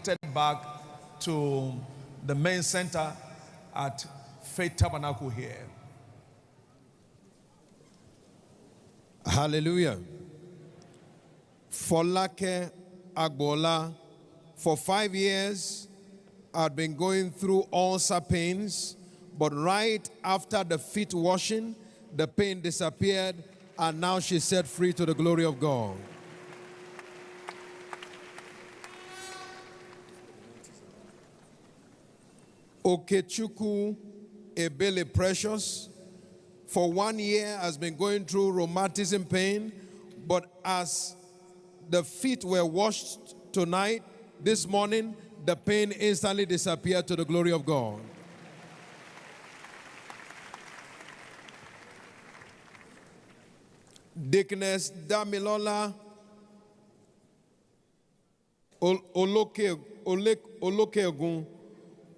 connected back to the main center at Faith Tabernacle here. Hallelujah. Folake Agbola, for 5 years, I'd been going through ulcer pains, but right after the feet washing, the pain disappeared, and now she's set free to the glory of God. Okechukwu Ebele Precious, for 1 year has been going through rheumatism pain, but as the feet were washed tonight, this morning, the pain instantly disappeared to the glory of God. Deaconess Damilola Olokeogun,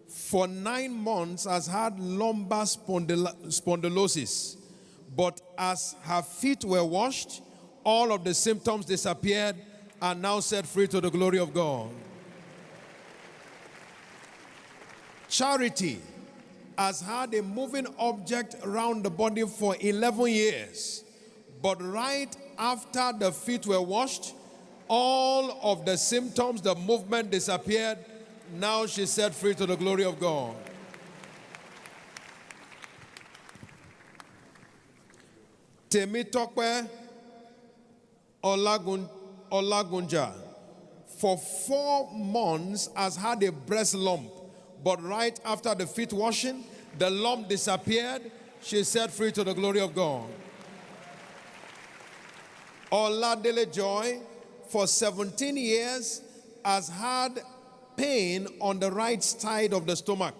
for 9 months has had lumbar spondylosis, but as her feet were washed, all of the symptoms disappeared and now set free to the glory of God. Charity has had a moving object around the body for 11 years, but right after the feet were washed, all of the symptoms, the movement disappeared. Now she's set free to the glory of God. Temitope Olagunja, for 4 months has had a breast lump, but right after the feet washing, the lump disappeared. She's set free to the glory of God. Oladele Joy, for 17 years has had pain on the right side of the stomach,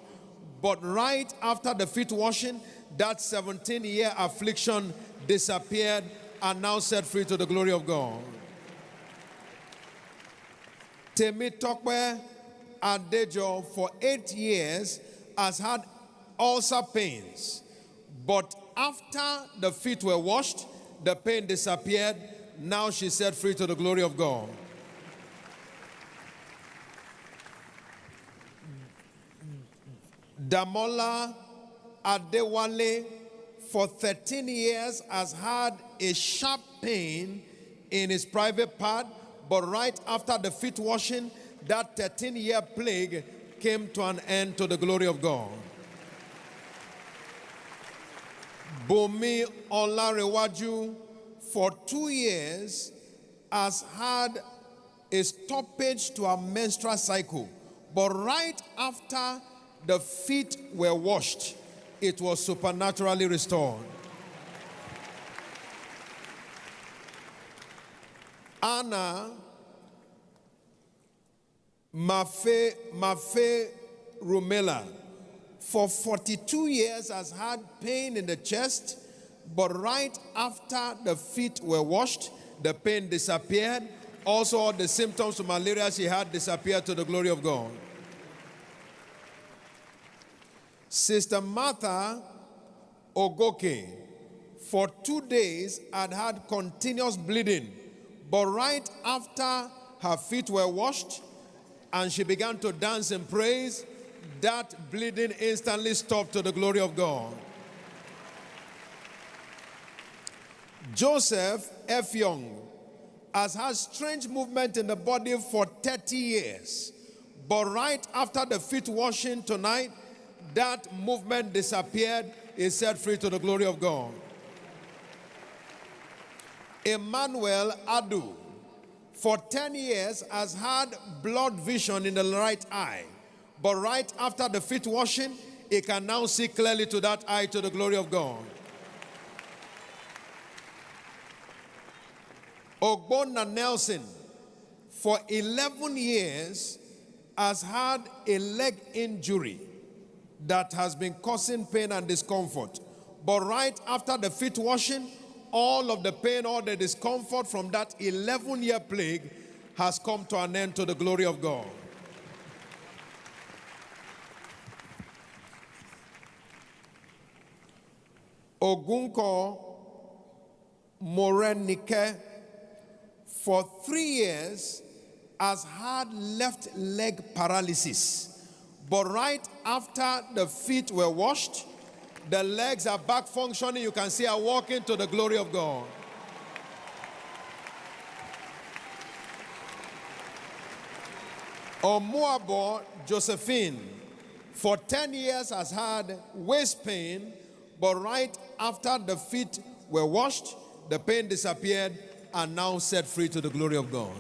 but right after the feet washing, that 17-year affliction disappeared and now set free to the glory of God. Temitope Adejo, for 8 years has had ulcer pains, but after the feet were washed, the pain disappeared. Now she's set free to the glory of God. Damola Adewale, for 13 years has had a sharp pain in his private part, but right after the feet washing, that 13-year plague came to an end to the glory of God. Bomi Olarewaju, for 2 years has had a stoppage to her menstrual cycle, but right after the feet were washed, it was supernaturally restored. Anna Mafe Rumela, for 42 years has had pain in the chest, but right after the feet were washed, the pain disappeared. Also, all the symptoms of malaria she had disappeared to the glory of God. Sister Martha Ogoke, for 2 days had continuous bleeding, but right after her feet were washed and she began to dance and praise, that bleeding instantly stopped to the glory of God. Joseph F. Young has had strange movement in the body for 30 years, but right after the feet washing tonight, that movement disappeared. Is set free to the glory of God. Emmanuel Adu, for 10 years has had blood vision in the right eye, but right after the feet washing, he can now see clearly to that eye to the glory of God. Ogbonna Nelson, for 11 years has had a leg injury that has been causing pain and discomfort. But right after the feet washing, all of the pain, all the discomfort from that 11-year plague has come to an end to the glory of God. Ogunko Morenike, for 3 years has had left leg paralysis, but right after the feet were washed, the legs are back functioning. You can see her walking to the glory of God. Omoabo Josephine, for 10 years has had waist pain, but right after the feet were washed, the pain disappeared and now set free to the glory of God.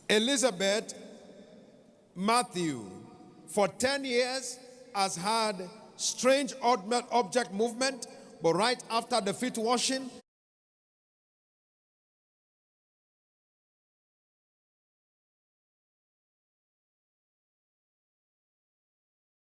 Elizabeth Matthew, for 10 years has had strange object movement, but right after the feet washing,